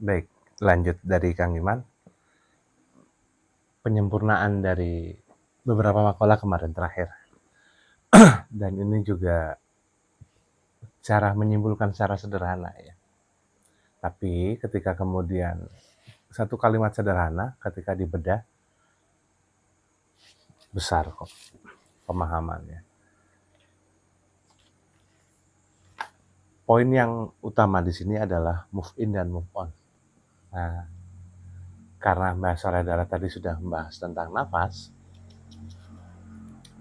Baik, lanjut dari Kang Iman. Penyempurnaan dari beberapa makalah kemarin terakhir. Dan ini juga cara menyimpulkan secara sederhana ya. Tapi ketika kemudian satu kalimat sederhana ketika dibedah besar kok pemahamannya. Poin yang utama di sini adalah move in dan move on. Nah, karena Mbak Saudara tadi sudah membahas tentang nafas,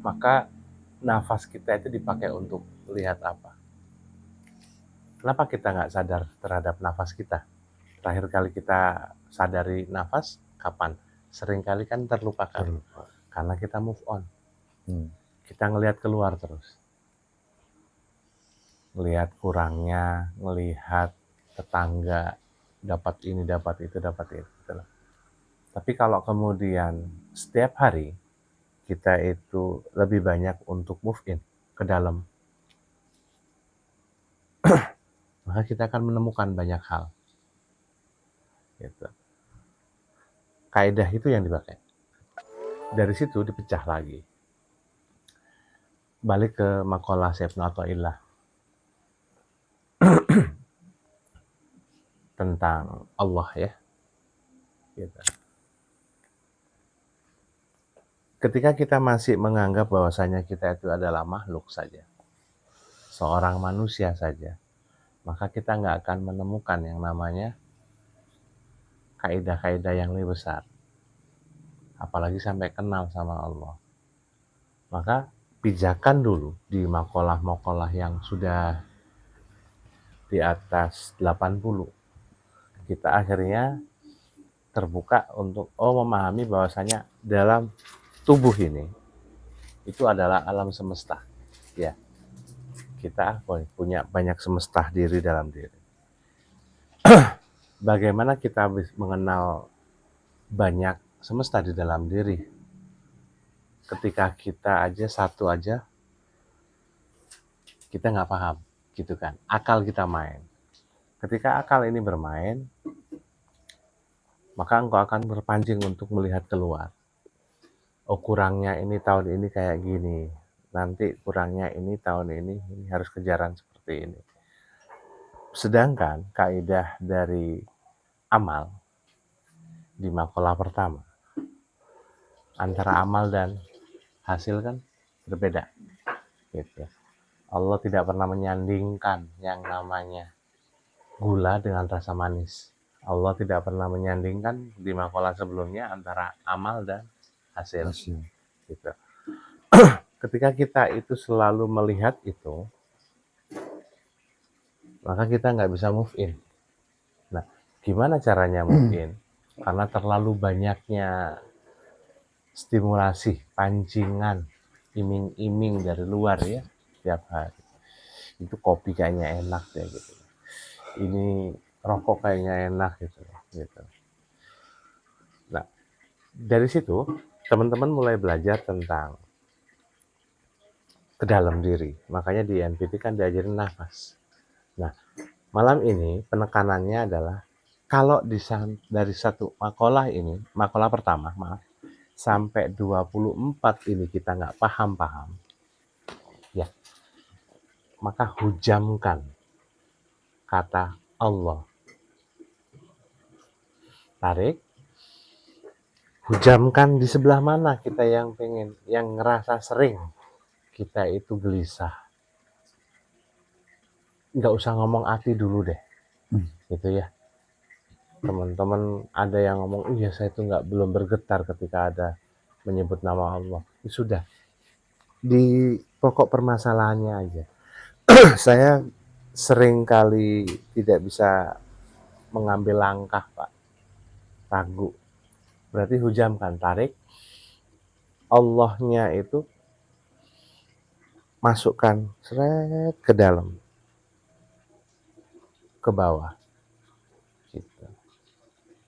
maka nafas kita itu dipakai untuk lihat apa? Kenapa kita nggak sadar terhadap nafas kita? Terakhir kali kita sadari nafas, kapan? Seringkali kan terlupakan. Karena kita move on. Kita ngelihat keluar terus. Ngelihat kurangnya, ngelihat tetangga, dapat ini, dapat itu, dapat itu. Gitu. Tapi kalau kemudian setiap hari kita itu lebih banyak untuk move in ke dalam, maka kita akan menemukan banyak hal. Gitu. Kaidah itu yang dipakai. Dari situ dipecah lagi. Balik ke makalah Ibnu Athaillah tentang Allah ya. Gitu. Ketika kita masih menganggap bahwasanya kita itu adalah makhluk saja, seorang manusia saja, maka kita nggak akan menemukan yang namanya kaidah-kaidah yang lebih besar. Apalagi sampai kenal sama Allah. Maka pijakan dulu di makalah-makalah yang sudah di atas 80. Kita akhirnya terbuka untuk memahami bahwasanya dalam tubuh ini itu adalah alam semesta. Ya. Kita punya banyak semesta diri dalam diri. Bagaimana kita mengenal banyak semesta di dalam diri? Ketika kita aja satu aja, kita nggak paham, gitu kan? Akal kita main. Ketika akal ini bermain, maka engkau akan berpancing untuk melihat keluar. Oh, kurangnya ini tahun ini kayak gini. Nanti kurangnya ini tahun ini harus kejaran seperti ini. Sedangkan kaidah dari amal di makalah pertama, antara amal dan hasil kan berbeda. Gitu. Allah tidak pernah menyandingkan yang namanya gula dengan rasa manis. Allah tidak pernah menyandingkan di makalah sebelumnya antara amal dan hasil. Gitu. Ketika kita itu selalu melihat itu, maka kita nggak bisa move in. Nah, gimana caranya move in? Karena terlalu banyaknya stimulasi, pancingan, iming-iming dari luar ya, tiap hari. Itu kopi kayaknya enak ya gitu. Ini rokok kayaknya enak gitu. Nah, dari situ teman-teman mulai belajar tentang ke dalam diri. Makanya di NPT kan diajarin nafas. Nah, malam ini penekanannya adalah kalau dari satu makalah ini, makalah pertama, sampai 24 ini kita nggak paham-paham, ya, maka hujamkan kata Allah. Tarik, hujamkan di sebelah mana kita yang pengen, yang ngerasa sering kita itu gelisah. Nggak usah ngomong hati dulu deh, gitu ya. Teman-teman ada yang ngomong, iya saya itu belum bergetar ketika ada menyebut nama Allah. Ya sudah, di pokok permasalahannya aja. Saya sering kali tidak bisa mengambil langkah, Pak. Ragu. Berarti hujamkan, tarik. Allahnya itu masukkan seret ke dalam, ke bawah. Gitu.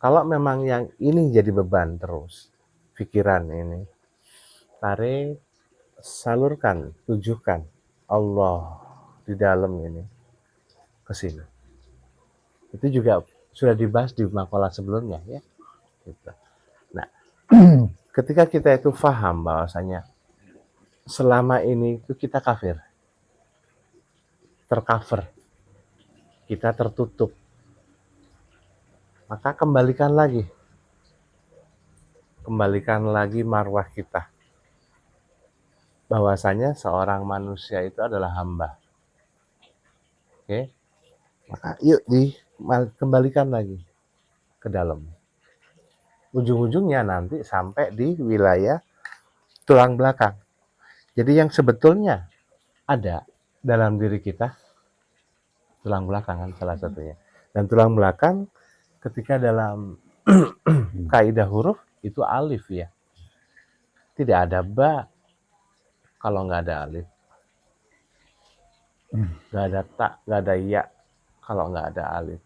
Kalau memang yang ini jadi beban terus, pikiran ini, tarik, salurkan, tujukan Allah di dalam ini ke sini. Itu juga Sudah dibahas di makalah sebelumnya ya. Gitu. Nah, ketika kita itu paham bahwasanya selama ini itu kita kafir, tercover, kita tertutup, maka kembalikan lagi marwah kita, bahwasanya seorang manusia itu adalah hamba. Oke, maka yuk dikembalikan lagi ke dalam. Ujung-ujungnya nanti sampai di wilayah tulang belakang. Jadi yang sebetulnya ada dalam diri kita, tulang belakang kan salah satunya. Dan tulang belakang ketika dalam kaidah huruf itu alif ya. Tidak ada ba kalau nggak ada alif. Nggak ada ta, nggak ada ya kalau nggak ada alif.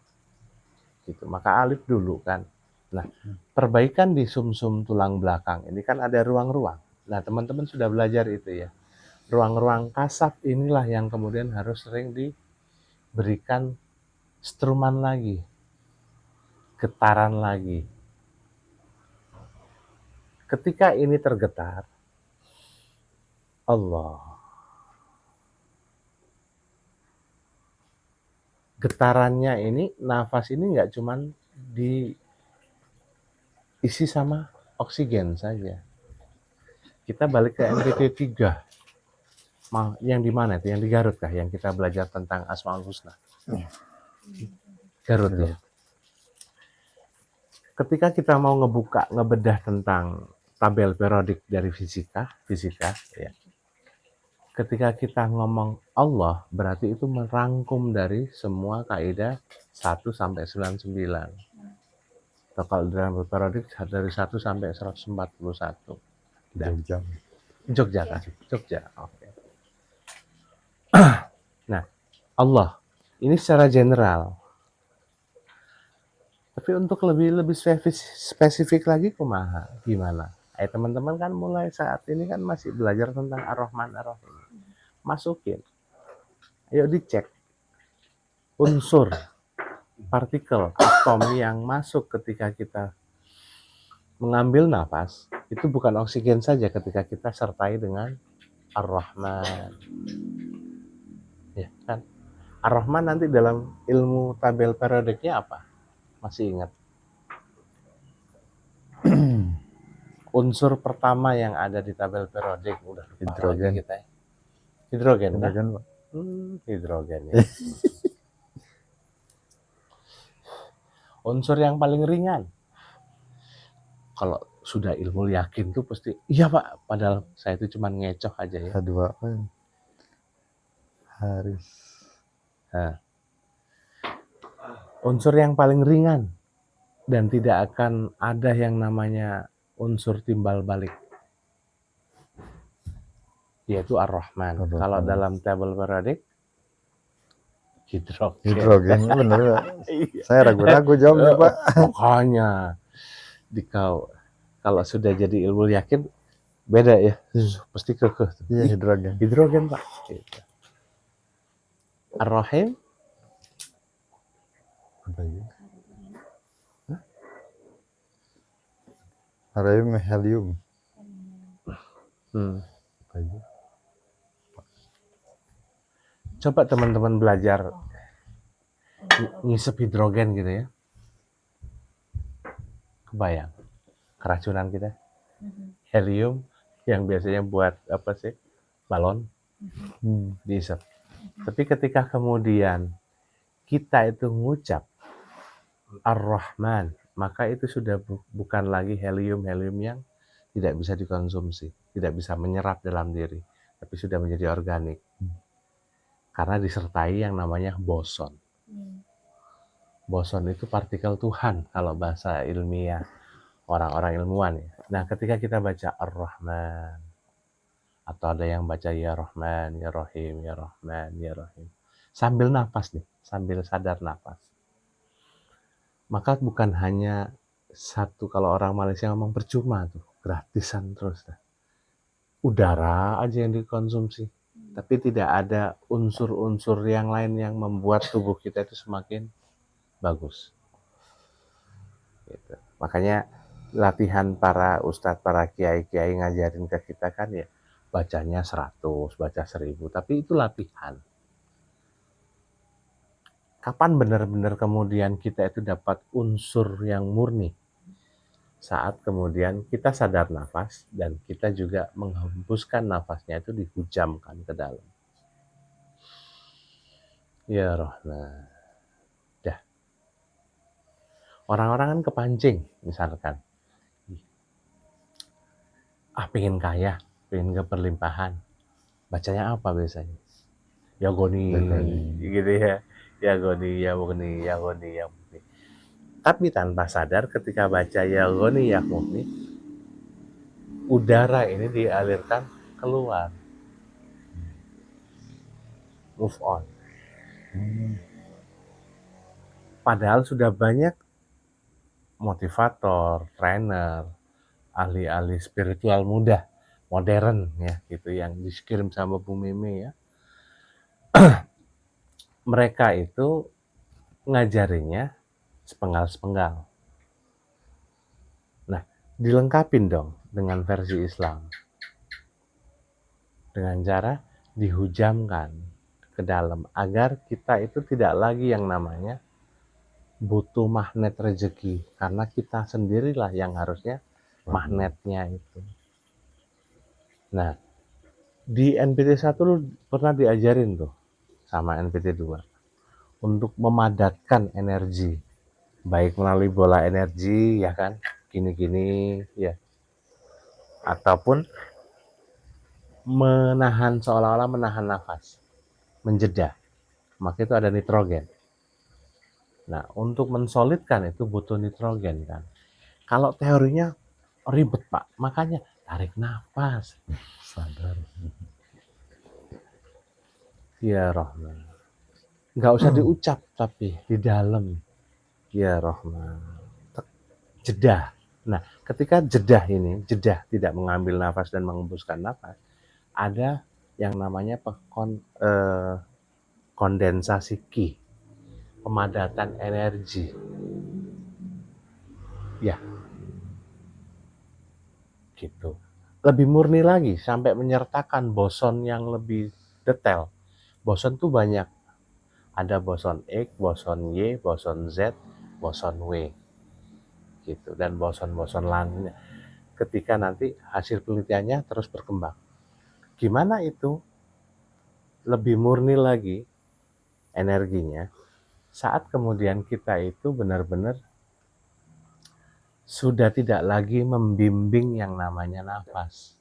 Gitu. Maka alif dulu kan. Nah, perbaikan di sumsum tulang belakang ini kan ada ruang-ruang. Nah, teman-teman sudah belajar itu ya. Ruang-ruang kasab inilah yang kemudian harus sering diberikan struman lagi, getaran lagi. Ketika ini tergetar, Allah. Getarannya ini, nafas ini nggak cuman diisi sama oksigen saja. Kita balik ke NTT 3. Yang di mana itu? Yang di Garut kah? Yang kita belajar tentang Asmaul Husna. Garut ya. Ketika kita mau ngebedah tentang tabel periodik dari fisika ya. Ketika kita ngomong Allah, berarti itu merangkum dari semua kaidah 1 sampai 99. Atau kalau dalam periodik dari 1 sampai 141. Jogja kan? Jogja. Oke. Nah, Allah ini secara general. Tapi untuk lebih spesifik lagi kumaha? Gimana? Teman-teman kan mulai saat ini kan masih belajar tentang Ar-Rahman Ar-Rahim. Masukin. Ayo dicek unsur partikel atom yang masuk ketika kita mengambil nafas, itu bukan oksigen saja ketika kita sertai dengan Ar-Rahman. Ya kan? Ar-Rahman nanti dalam ilmu tabel periodiknya apa? Masih ingat? Unsur pertama yang ada di tabel periodik udah lupa hidrogen kita ya. Hidrogen Pak. Hidrogen ya. Unsur yang paling ringan. Kalau sudah ilmu yakin tuh pasti iya Pak, padahal saya itu cuma ngecoh aja ya. H2 Haris. Nah, unsur yang paling ringan dan tidak akan ada yang namanya unsur timbal balik, yaitu Ar-Rahman. Kalau dalam tabel periodik hidrogen bener Pak. Saya ragu-ragu jawabnya Pak. Makanya kalau sudah jadi ilmu yakin beda ya, pasti kekeh. Iya, hidrogen Pak. Gitu. Ar-Rahim apa ya? Ar-Rahim helium. Apa ya? Coba teman-teman belajar ngisep hidrogen gitu ya. Kebayang keracunan kita. Helium yang biasanya buat apa sih? Balon. Diisep. Tapi ketika kemudian kita itu ngucap Ar-Rahman, maka itu sudah bukan lagi helium yang tidak bisa dikonsumsi, tidak bisa menyerap dalam diri, tapi sudah menjadi organik. Karena disertai yang namanya boson. Boson itu partikel Tuhan kalau bahasa ilmiah orang-orang ilmuwan ya. Nah, ketika kita baca Ar-Rahman atau ada yang baca Ya Rahman, Ya Rahim, Ya Rahman, Ya Rahim, sambil nafas nih, sambil sadar nafas. Maka bukan hanya satu, kalau orang Malaysia ngomong percuma tuh, gratisan terus dah. Udara aja yang dikonsumsi, tapi tidak ada unsur-unsur yang lain yang membuat tubuh kita itu semakin bagus. Makanya latihan para ustadz, para kiai-kiai ngajarin ke kita kan ya, bacanya 100, baca 1000, tapi itu latihan. Kapan benar-benar kemudian kita itu dapat unsur yang murni? Saat kemudian kita sadar nafas dan kita juga menghembuskan nafasnya itu dihujamkan ke dalam. Ya Rahman. Dah. Orang-orang kan kepancing misalkan. Pengen kaya, pengen keberlimpahan. Bacanya apa biasanya? Ya Goni, gitu ya. Ya Goni, ya Mugni, ya Goni, ya Mugni. Tapi tanpa sadar ketika baca ya Goni, ya Mugni, udara ini dialirkan keluar. Move on. Padahal sudah banyak motivator, trainer, ahli-ahli spiritual muda, modern ya, gitu yang dikirim sama Bu Mimi ya. Mereka itu ngajarinya sepenggal-sepenggal. Nah, dilengkapin dong dengan versi Islam. Dengan cara dihujamkan ke dalam agar kita itu tidak lagi yang namanya butuh magnet rezeki, karena kita sendirilah yang harusnya magnetnya itu. Nah, di NPT 1 lu pernah diajarin tuh sama NPT 2 untuk memadatkan energi, baik melalui bola energi ya kan, gini-gini ya, ataupun menahan, seolah-olah menahan nafas, menjeda. Maka itu ada nitrogen. Nah, untuk mensolidkan itu butuh nitrogen kan. Kalau teorinya ribet Pak, makanya tarik nafas, Sadar. ya Rahman. Nggak usah diucap tapi di dalam, ya Rahman. Jeda. Nah, ketika jeda ini, jeda tidak mengambil nafas dan mengembuskan nafas, ada yang namanya kondensasi Qi, pemadatan energi. Ya, gitu. Lebih murni lagi, sampai menyertakan boson yang lebih detail. Boson tuh banyak. Ada boson X, boson Y, boson Z, boson W. Gitu. Dan boson-boson lainnya. Ketika nanti hasil penelitiannya terus berkembang. Gimana itu lebih murni lagi energinya saat kemudian kita itu benar-benar sudah tidak lagi membimbing yang namanya nafas.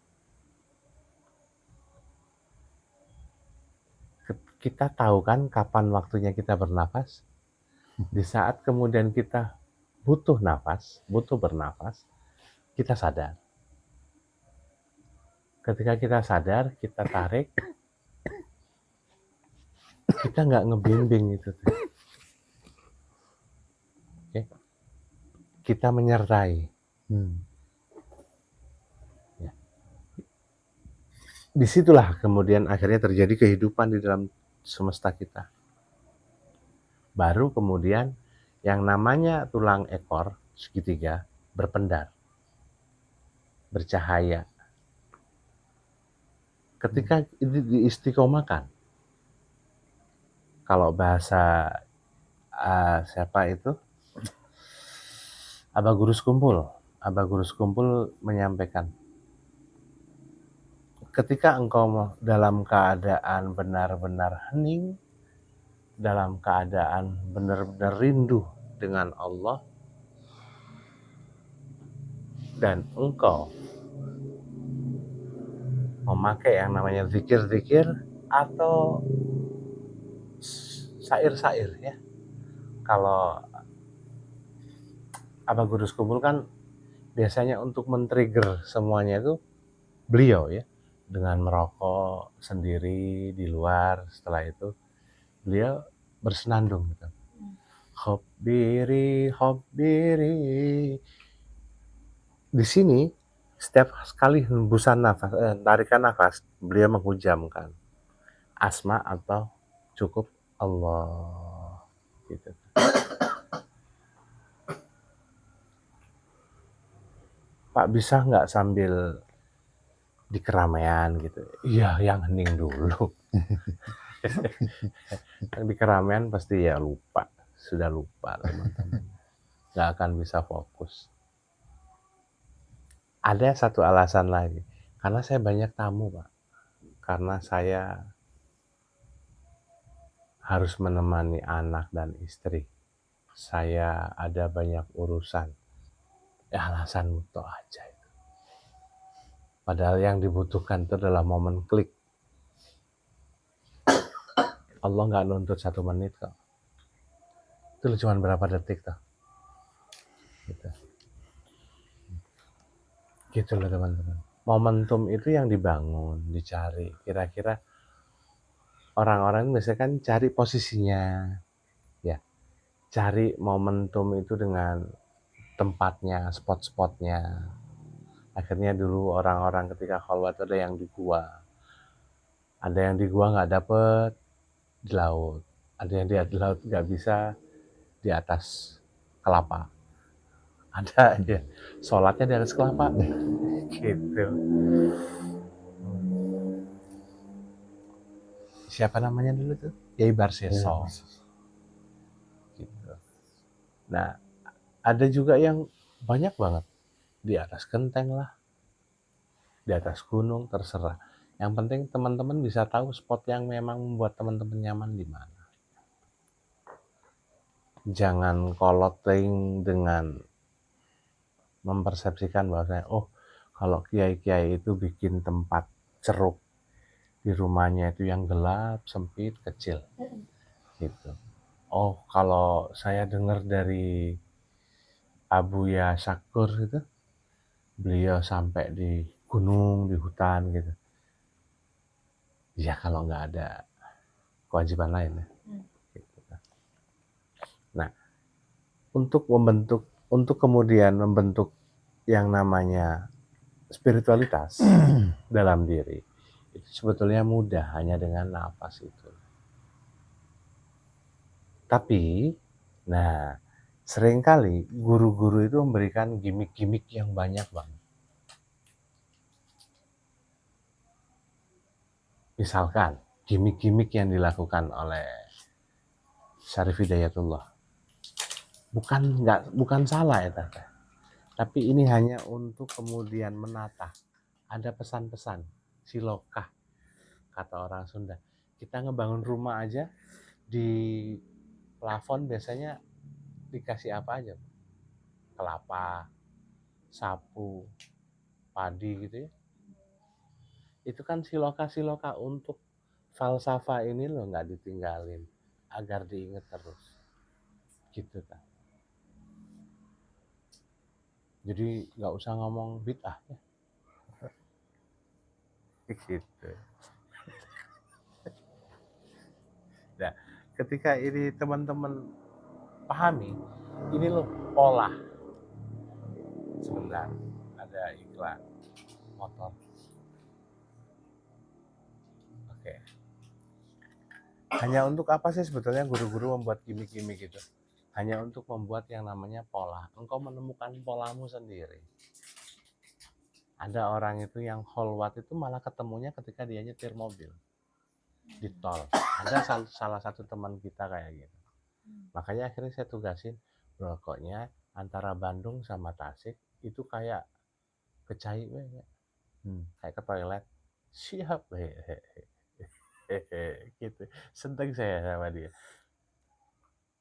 Kita tahu kan kapan waktunya kita bernafas? Di saat kemudian kita butuh nafas, butuh bernafas, kita sadar. Ketika kita sadar, kita tarik, kita nggak ngebimbing itu. Oke? Kita menyertai. Ya. Disitulah kemudian akhirnya terjadi kehidupan di dalam semesta kita. Baru kemudian yang namanya tulang ekor segitiga berpendar, bercahaya. Ketika itu diistiqomahkan, kalau bahasa siapa itu, Abah Guru Skumpul menyampaikan, ketika engkau dalam keadaan benar-benar hening, dalam keadaan benar-benar rindu dengan Allah, dan engkau memakai yang namanya zikir-zikir atau syair-syair ya. Kalau Abah Guru Skumpul kan biasanya untuk men-trigger semuanya itu beliau ya, dengan merokok sendiri di luar, setelah itu beliau bersenandung gitu. Hobbiri, hobbiri. Di sini setiap sekali hembusan nafas, tarikan nafas, beliau menghujamkan asma atau cukup Allah gitu. Pak bisa nggak sambil di keramaian gitu? Iya, yang hening dulu. Yang di keramaian pasti ya lupa, sudah lupa teman-teman. Nggak akan bisa fokus. Ada satu alasan lagi, karena saya banyak tamu Pak. Karena saya harus menemani anak dan istri. Saya ada banyak urusan. Ya alasan itu aja. Padahal yang dibutuhkan itu adalah momen klik. Allah nggak nuntut 1 menit kok. Itu cuma berapa detik tuh. Gitu. Gitu loh teman-teman. Momentum itu yang dibangun, dicari. Kira-kira orang-orang biasanya kan cari posisinya. Ya, cari momentum itu dengan tempatnya, spot-spotnya. Akhirnya dulu orang-orang ketika khalwat ada yang di gua. Ada yang di gua nggak dapet, di laut. Ada yang di laut nggak bisa, di atas kelapa. Ada ya, sholatnya di atas kelapa. Gitu. Siapa namanya dulu tuh? Yai Barseso. Gitu. Nah, ada juga yang banyak banget. Di atas genteng lah, di atas gunung, terserah. Yang penting teman-teman bisa tahu spot yang memang membuat teman-teman nyaman di mana. Jangan koloting dengan mempersepsikan bahwasanya, oh kalau kiai-kiai itu bikin tempat ceruk di rumahnya itu yang gelap, sempit, kecil. Gitu. Oh kalau saya dengar dari Abuya Syakur itu, beliau sampai di gunung, di hutan gitu. Ya kalau nggak ada kewajiban lain ya. Gitu. Nah, untuk kemudian membentuk yang namanya spiritualitas dalam diri, itu sebetulnya mudah hanya dengan nafas itu. Tapi, nah seringkali guru-guru itu memberikan gimmick-gimmick yang banyak banget. Misalkan gimmick-gimmick yang dilakukan oleh Syarif Hidayatullah, bukan salah ya Tata. Tapi ini hanya untuk kemudian menata. Ada pesan-pesan, silokah kata orang Sunda. Kita ngebangun rumah aja di plafon biasanya dikasih apa aja? Kelapa, sapu, padi gitu ya. Itu kan siloka-siloka untuk falsafah ini loh nggak ditinggalin agar diingat terus. Gitu kan. Jadi nggak usah ngomong bid'ah ya. Gitu. Nah, ketika ini teman-teman pahami, ini loh pola. Sebentar, ada iklan motor. Oke. Hanya untuk apa sih sebetulnya guru-guru membuat gimmick-gimmick itu? Hanya untuk membuat yang namanya pola. Engkau menemukan polamu sendiri. Ada orang itu yang kholwat itu malah ketemunya ketika dia nyetir mobil di tol. Ada salah satu teman kita kayak gitu. Makanya akhirnya saya tugasin, pokoknya antara Bandung sama Tasik itu kayak kecai ya. Kayak ke toilet. Siap gitu. Seneng saya sama dia.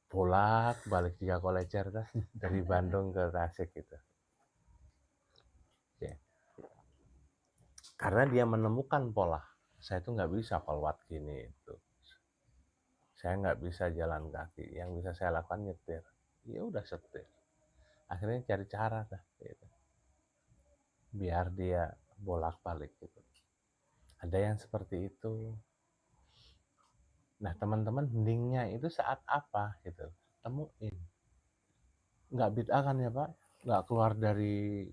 Bolak balik 3 kolecer dari Bandung ke Tasik gitu. Ya. Karena dia menemukan pola. Saya tuh nggak bisa kolwat gini itu. Saya nggak bisa jalan kaki. Yang bisa saya lakukan nyetir. Ya udah setir. Akhirnya cari cara dah. Gitu. Biar dia bolak balik gitu. Ada yang seperti itu. Nah teman-teman heningnya itu saat apa gitu. Temuin. Nggak bid'ah kan ya Pak? Nggak keluar dari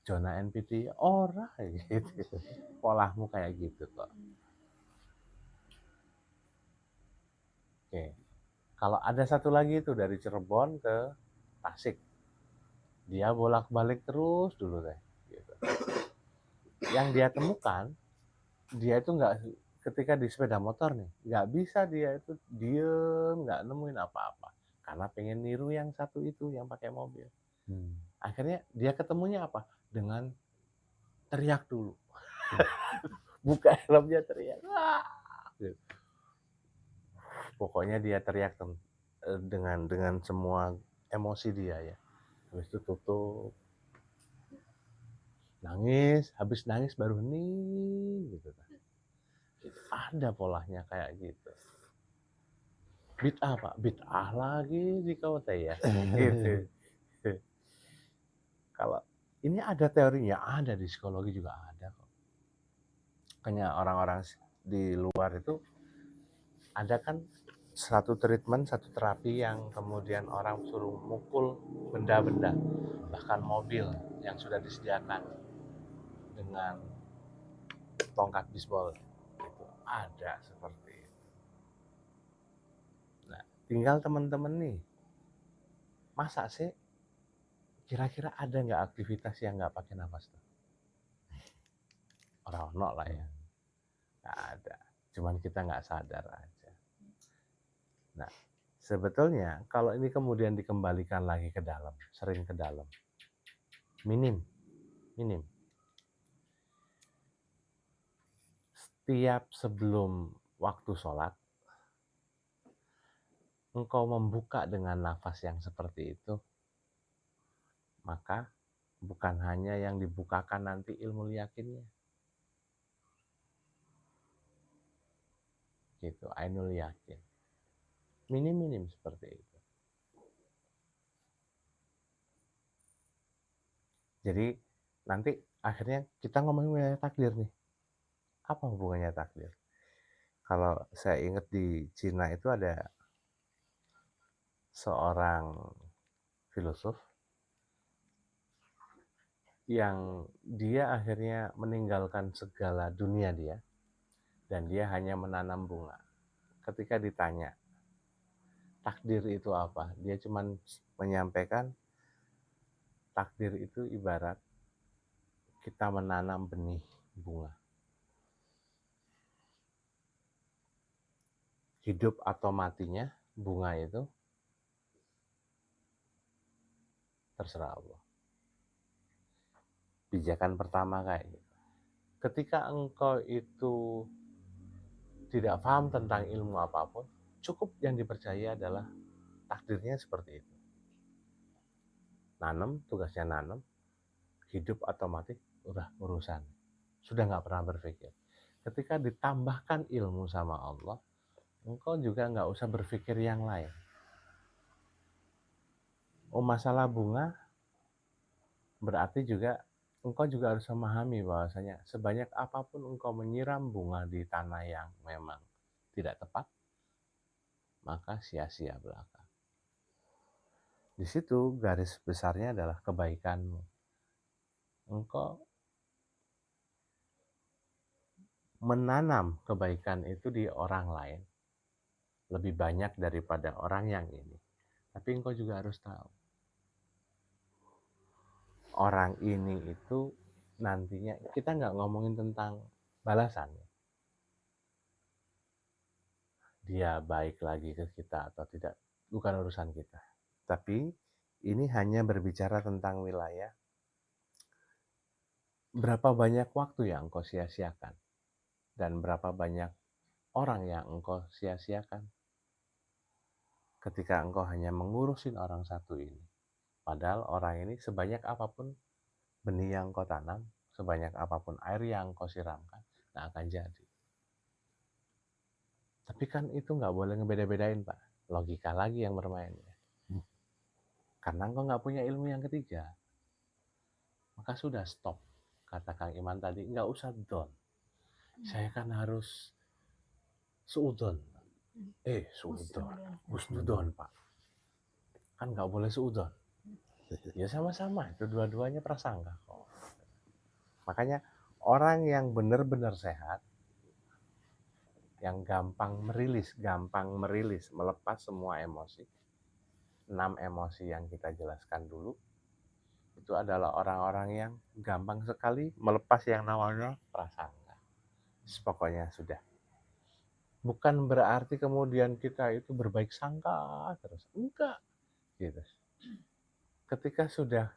zona NPT orang gitu. Polahmu kayak gitu kok. Oke. Kalau ada satu lagi itu dari Cirebon ke Tasik. Dia bolak-balik terus dulu deh. yang dia temukan, dia itu nggak, ketika di sepeda motor nih, nggak bisa dia itu diem, nggak nemuin apa-apa. Karena pengen niru yang satu itu, yang pakai mobil. Akhirnya dia ketemunya apa? Dengan teriak dulu. Buka helmnya teriak. "Wah!" Gitu. Pokoknya dia teriak dengan semua emosi dia ya. Habis itu tutup, nangis, habis nangis baru hening gitu kan. Ada polanya kayak gitu. Bid'ah Pak, bid'ah lagi di kau teh ya. Gitu. Kalau ini ada teorinya, ada di psikologi juga ada kok. Makanya orang-orang di luar itu ada kan satu treatment, satu terapi yang kemudian orang suruh mukul benda-benda, bahkan mobil yang sudah disediakan dengan tongkat bisbol. Itu ada seperti itu. Nah, tinggal teman-teman nih, masa sih kira-kira ada nggak aktivitas yang nggak pakai nafas tuh? Orang-orang lah ya, nggak ada. Cuman kita nggak sadar aja. Nah, sebetulnya kalau ini kemudian dikembalikan lagi ke dalam, sering ke dalam, minim. Setiap sebelum waktu sholat, engkau membuka dengan nafas yang seperti itu, maka bukan hanya yang dibukakan nanti ilmu yakinnya. Gitu, ainul yakin. Minim seperti itu. Jadi nanti akhirnya kita ngomongin wilayah takdir nih. Apa hubungannya takdir? Kalau saya ingat di Cina itu ada seorang filosof yang dia akhirnya meninggalkan segala dunia dia, dan dia hanya menanam bunga. Ketika ditanya takdir itu apa, dia cuma menyampaikan takdir itu ibarat kita menanam benih bunga. Hidup atau matinya bunga itu terserah Allah. Pijakan pertama kayak gitu. Ketika engkau itu tidak paham tentang ilmu apapun, cukup yang dipercaya adalah takdirnya seperti itu. Nanam, tugasnya nanam, hidup atau mati, udah urusan. Sudah nggak pernah berpikir. Ketika ditambahkan ilmu sama Allah, engkau juga nggak usah berpikir yang lain. Oh, masalah bunga, berarti juga engkau juga harus memahami bahwasanya sebanyak apapun engkau menyiram bunga di tanah yang memang tidak tepat, maka sia-sia belaka. Di situ garis besarnya adalah kebaikanmu. Engkau menanam kebaikan itu di orang lain lebih banyak daripada orang yang ini. Tapi engkau juga harus tahu, orang ini itu nantinya, kita nggak ngomongin tentang balasan. Dia baik lagi ke kita atau tidak, bukan urusan kita. Tapi ini hanya berbicara tentang wilayah. Berapa banyak waktu yang engkau sia-siakan, dan berapa banyak orang yang engkau sia-siakan ketika engkau hanya mengurusin orang satu ini. Padahal orang ini sebanyak apapun benih yang kau tanam, sebanyak apapun air yang kau siramkan, nggak akan jadi. Tapi kan itu nggak boleh ngebeda-bedain Pak. Logika lagi yang bermain. Karena engkau nggak punya ilmu yang ketiga. Maka sudah stop. Kata Kang Iman tadi, nggak usah don. Saya kan harus suudon. Suudon. Husnudon Pak. Kan nggak boleh suudon. Ya sama-sama, itu dua-duanya prasangka kok. Makanya orang yang benar-benar sehat, yang gampang merilis, melepas semua emosi. 6 emosi yang kita jelaskan dulu. itu adalah orang-orang yang gampang sekali melepas yang namanya prasangka. Pokoknya sudah. Bukan berarti kemudian kita itu berbaik sangka terus. Enggak. Gitu. Ketika sudah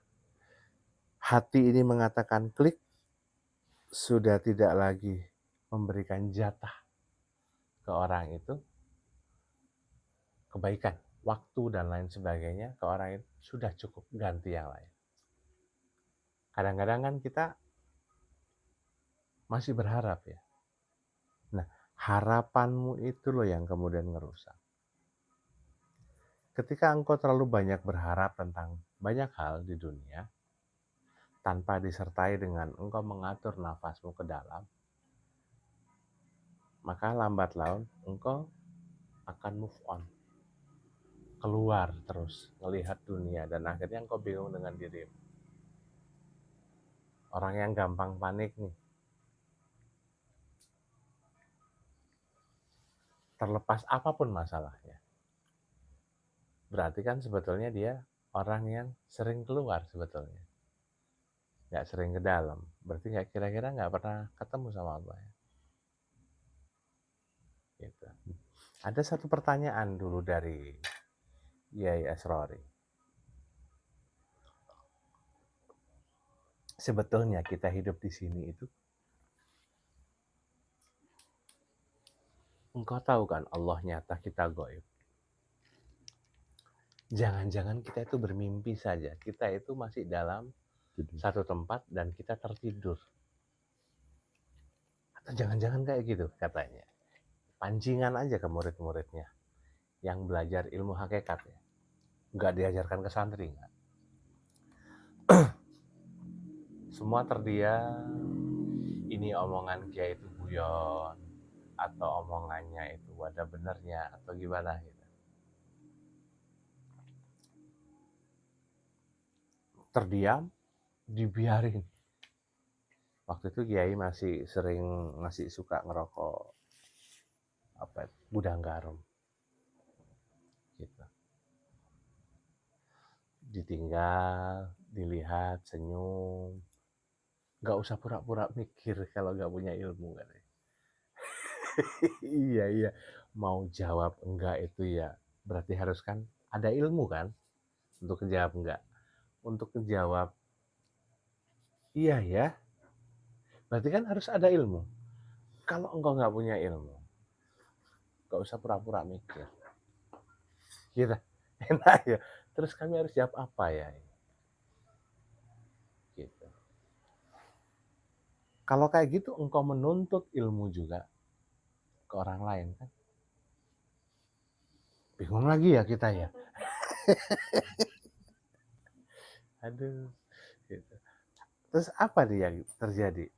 hati ini mengatakan klik, sudah tidak lagi memberikan jatah ke orang itu, kebaikan, waktu dan lain sebagainya ke orang itu, sudah cukup, ganti yang lain. Kadang-kadang kan kita masih berharap ya. Nah, harapanmu itu loh yang kemudian ngerusak. Ketika engkau terlalu banyak berharap tentang banyak hal di dunia, tanpa disertai dengan engkau mengatur nafasmu ke dalam, maka lambat laun engkau akan move on. Keluar terus, melihat dunia, dan akhirnya engkau bingung dengan dirimu. Orang yang gampang panik nih, terlepas apapun masalahnya, berarti kan sebetulnya dia orang yang sering keluar sebetulnya, nggak sering ke dalam. Berarti kira-kira nggak pernah ketemu sama Allah ya. Gitu. Ada satu pertanyaan dulu dari Yai Asrori. Sebetulnya kita hidup di sini itu, engkau tahu kan Allah nyata, kita goib. Jangan-jangan kita itu bermimpi saja. Kita itu masih dalam satu tempat dan kita tertidur. Atau jangan-jangan kayak gitu katanya. Pancingan aja ke murid-muridnya yang belajar ilmu hakikat ya. Nggak diajarkan ke santri. Nggak. Semua terdiam. Ini omongan kiai itu guyon. Atau omongannya itu ada benernya. Atau gimana gitu. Terdiam, dibiarin. Waktu itu kiai masih suka ngerokok gudang garam gitu. Ditinggal, dilihat, senyum, nggak usah pura-pura mikir kalau nggak punya ilmu kan. Iya, mau jawab enggak itu ya berarti harus kan ada ilmu kan untuk menjawab enggak. Untuk menjawab iya ya berarti kan harus ada ilmu. Kalau engkau nggak punya ilmu, nggak usah pura-pura mikir. Gitu. Enak ya. Terus kami harus jawab apa ya? Gitu. Kalau kayak gitu engkau menuntut ilmu juga ke orang lain kan? Bingung lagi ya kita ya. Aduh. Gitu. Terus apa nih yang terjadi?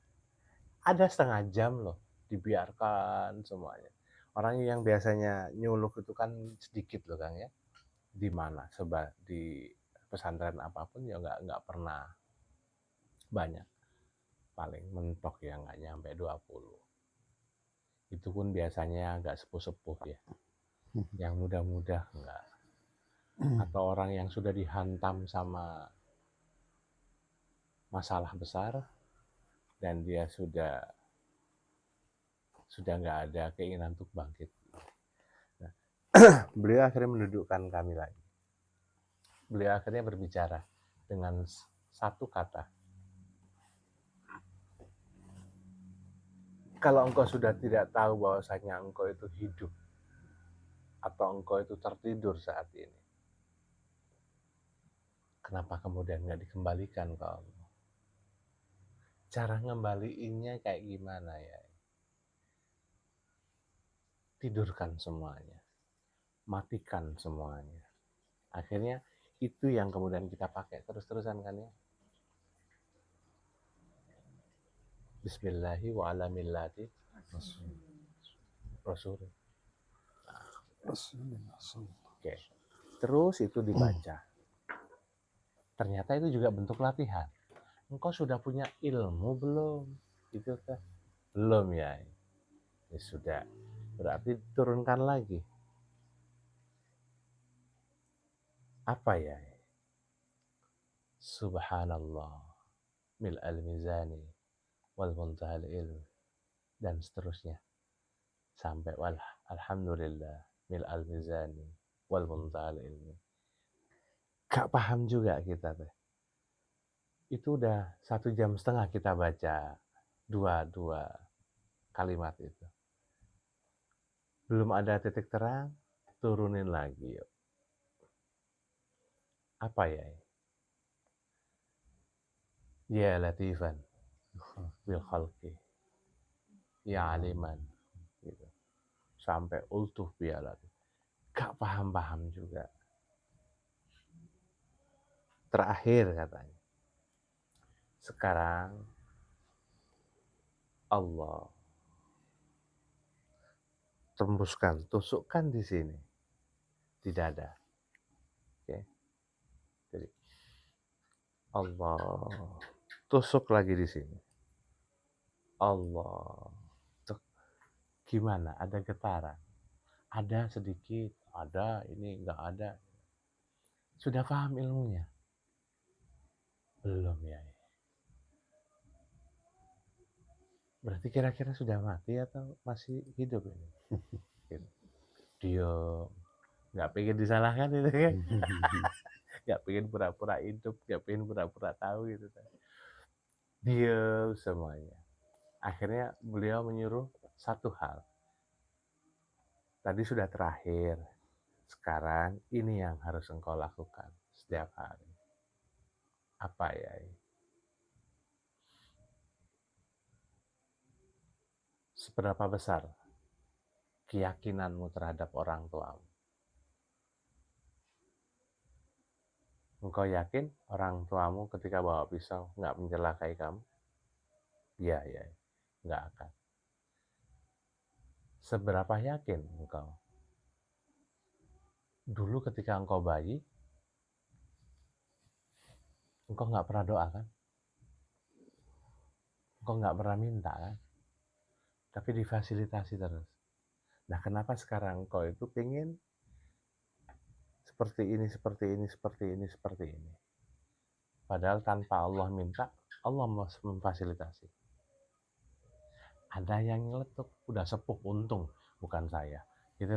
Ada setengah jam loh dibiarkan semuanya. Orang yang biasanya nyuluh itu kan sedikit loh Kang ya. Di mana? Di pesantren apapun ya nggak pernah banyak. Paling mentok ya nggak nyampe 20. Itu pun biasanya agak sepuh-sepuh ya. Yang muda-muda enggak. Atau orang yang sudah dihantam sama masalah besar dan dia sudah nggak ada keinginan untuk bangkit. Nah, beliau akhirnya mendudukkan kami lagi. Beliau akhirnya berbicara dengan satu kata. Kalau engkau sudah tidak tahu bahwasanya engkau itu hidup atau engkau itu tertidur saat ini, kenapa kemudian nggak dikembalikan ke Allah? Cara ngembaliinnya kayak gimana ya? Tidurkan semuanya, matikan semuanya. Akhirnya itu yang kemudian kita pakai terus-terusan kan ya. Bismillahi wa ala millati Rasul. Oke. Terus itu dibaca. Ternyata itu juga bentuk latihan. Engkau sudah punya ilmu belum? Itu kan belum ya. Ya sudah. Berarti turunkan lagi. Apa ya? subhanallah, mil'al mizani, wal muntahal ilm, dan seterusnya. Sampai alhamdulillah, mil'al mizani, wal muntahal ilm. Gak paham juga kita teh. Itu udah 1,5 jam kita baca dua kalimat itu. Belum ada titik terang, turunin lagi yuk. Apa ya? Ya latifan bil khalqi, ya aliman, gitu. Sampai ultuh bialat. Gak paham-paham juga. Terakhir katanya. Sekarang Allah tembuskan, tusukkan di sini, di dada. Oke. Jadi Allah tusuk lagi di sini. Allah. Gimana? Ada getaran? Ada sedikit, ada, ini enggak ada. Sudah paham ilmunya? Belum ya. Berarti kira-kira sudah mati atau masih hidup ini? Dia nggak pengen disalahkan itu kan? Nggak pengen pura-pura hidup, nggak pengen pura-pura tahu gitu kan? Dia semuanya. Akhirnya beliau menyuruh satu hal. Tadi sudah terakhir. Sekarang ini yang harus engkau lakukan setiap hari. Apa ya? Seberapa besar keyakinanmu terhadap orang tuamu? Engkau yakin orang tuamu ketika bawa pisau nggak mencelakai kamu? Ya, nggak akan. Seberapa yakin engkau? Dulu ketika engkau bayi, engkau nggak pernah doa kan? Engkau nggak pernah minta kan? Tapi difasilitasi terus. Nah, kenapa sekarang engkau itu pengen seperti ini, seperti ini, seperti ini, seperti ini? Padahal tanpa Allah minta, Allah memfasilitasi. Ada yang nyeletuk, udah sepuh, untung bukan saya. Gitu.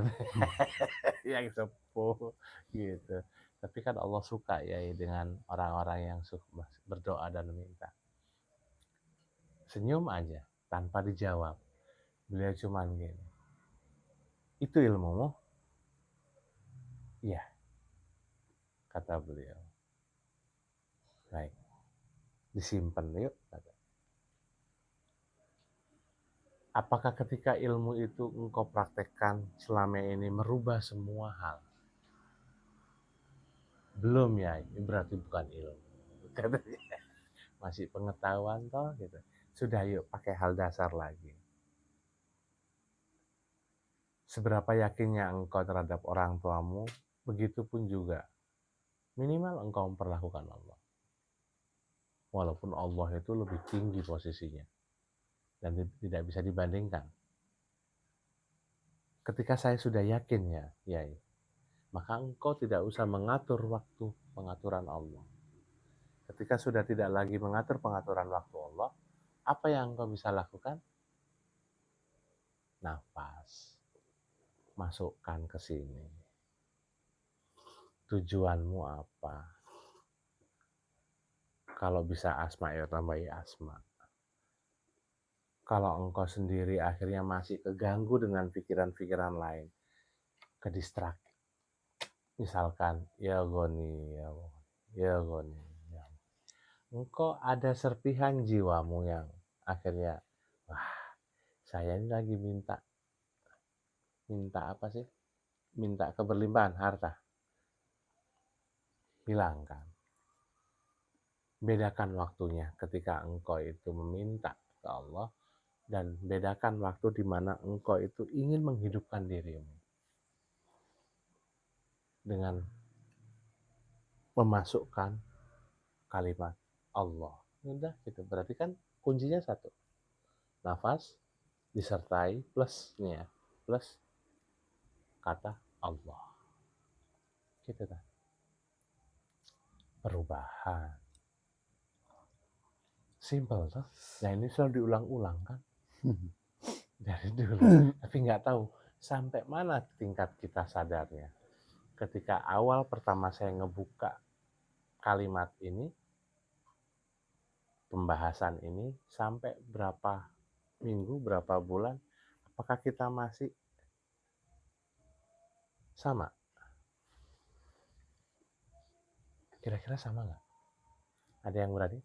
Yang sepuh gitu. Tapi kan Allah suka ya dengan orang-orang yang suka berdoa dan meminta. Senyum aja tanpa dijawab. Beliau cuman gini. Itu ilmumu? Iya, kata beliau. Baik, disimpan yuk, kata. Apakah ketika ilmu itu engkau praktekkan selama ini merubah semua hal? Belum ya, ini berarti bukan ilmu. Katanya. Masih pengetahuan toh gitu. Sudah yuk pakai hal dasar lagi. Seberapa yakinnya engkau terhadap orang tuamu, begitupun juga minimal engkau memperlakukan Allah. Walaupun Allah itu lebih tinggi posisinya dan tidak bisa dibandingkan. Ketika saya sudah yakin ya, Yai, maka engkau tidak usah mengatur waktu pengaturan Allah. Ketika sudah tidak lagi mengatur pengaturan waktu Allah, apa yang engkau bisa lakukan? Nafas. Masukkan ke sini. Tujuanmu apa? Kalau bisa asma ya tambahi asma. Kalau engkau sendiri akhirnya masih keganggu dengan pikiran-pikiran lain, kedistrak. Misalkan, ya goni, ya goni. Ya. Engkau ada serpihan jiwamu yang akhirnya, wah, saya ini lagi minta apa sih? Minta keberlimpahan harta. Hilangkan. Bedakan waktunya ketika engkau itu meminta ke Allah dan bedakan waktu di mana engkau itu ingin menghidupkan dirimu dengan memasukkan kalimat Allah. Udah gitu. Berarti kan kuncinya satu. Nafas disertai plusnya, plus kata Allah. Gitu kan. Perubahan. Simpel toh. Nah ini selalu diulang-ulang kan dari dulu. Tapi nggak tahu sampai mana tingkat kita sadarnya. Ketika awal pertama saya ngebuka kalimat ini, pembahasan ini, sampai berapa minggu, berapa bulan, apakah kita masih sama? Kira-kira sama nggak? Ada yang berani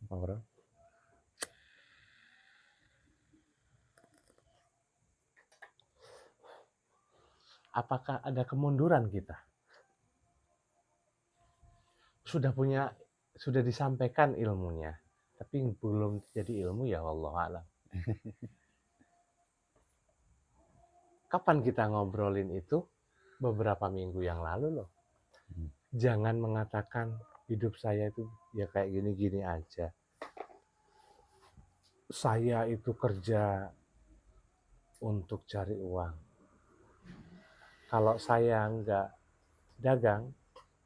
ngobrol? Apakah ada kemunduran kita? Sudah disampaikan ilmunya, tapi belum jadi ilmu, ya Allah alam. Kapan kita ngobrolin itu? Beberapa minggu yang lalu loh. Jangan mengatakan hidup saya itu ya kayak gini-gini aja. Saya itu kerja untuk cari uang. Kalau saya nggak dagang,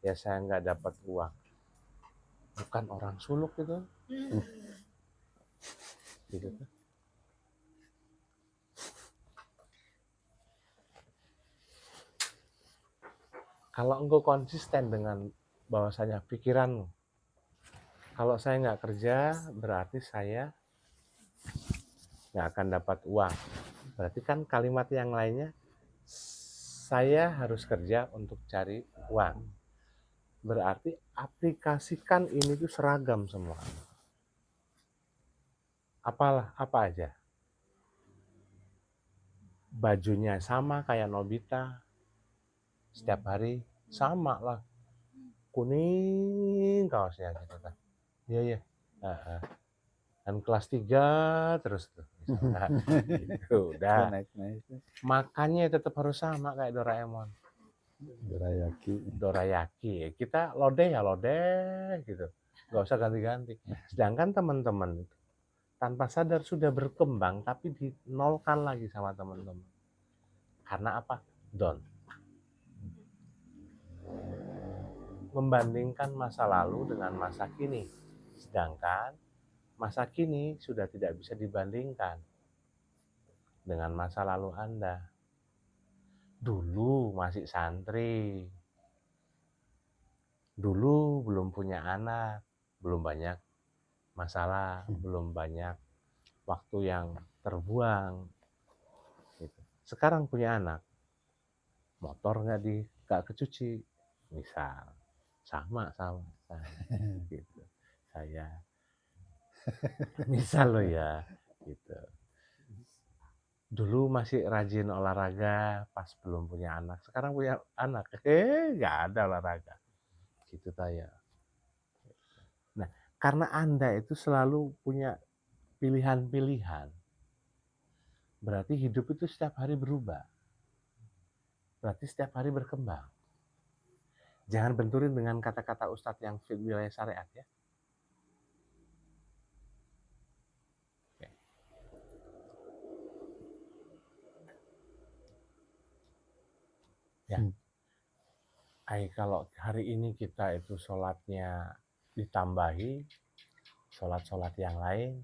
ya saya nggak dapat uang. Bukan orang suluk itu. Gitu. Kalau engkau konsisten dengan bahwasanya pikiranmu, kalau saya nggak kerja, berarti saya nggak akan dapat uang. Berarti kan kalimat yang lainnya, saya harus kerja untuk cari uang. Berarti aplikasikan ini tuh seragam semua. Apa aja. Bajunya sama kayak Nobita. Setiap hari sama lah. Kuning kaosnya gitu kan. Iya, iya. Dan kelas 3 terus tuh. Gitu, udah. Makannya tetap harus sama kayak Doraemon. Dorayaki. Kita lodeh ya lodeh gitu. Nggak usah ganti-ganti. Sedangkan teman-teman tanpa sadar sudah berkembang tapi dinolkan lagi sama teman-teman. Karena apa? Down. Membandingkan masa lalu dengan masa kini. Sedangkan masa kini sudah tidak bisa dibandingkan dengan masa lalu Anda. Dulu masih santri. Dulu belum punya anak, belum banyak masalah, belum banyak waktu yang terbuang. Gitu. Sekarang punya anak, motor nggak kecuci, misal, sama, gitu. Saya, misal lo ya, gitu. Dulu masih rajin olahraga pas belum punya anak, sekarang punya anak, nggak ada olahraga, gitu saya. Nah, karena Anda itu selalu punya pilihan-pilihan, berarti hidup itu setiap hari berubah. Berarti setiap hari berkembang. Jangan benturin dengan kata-kata Ustadz yang wilayah syariat ya. Oke. Ya. Kalau hari ini kita itu sholatnya ditambahi sholat-sholat yang lain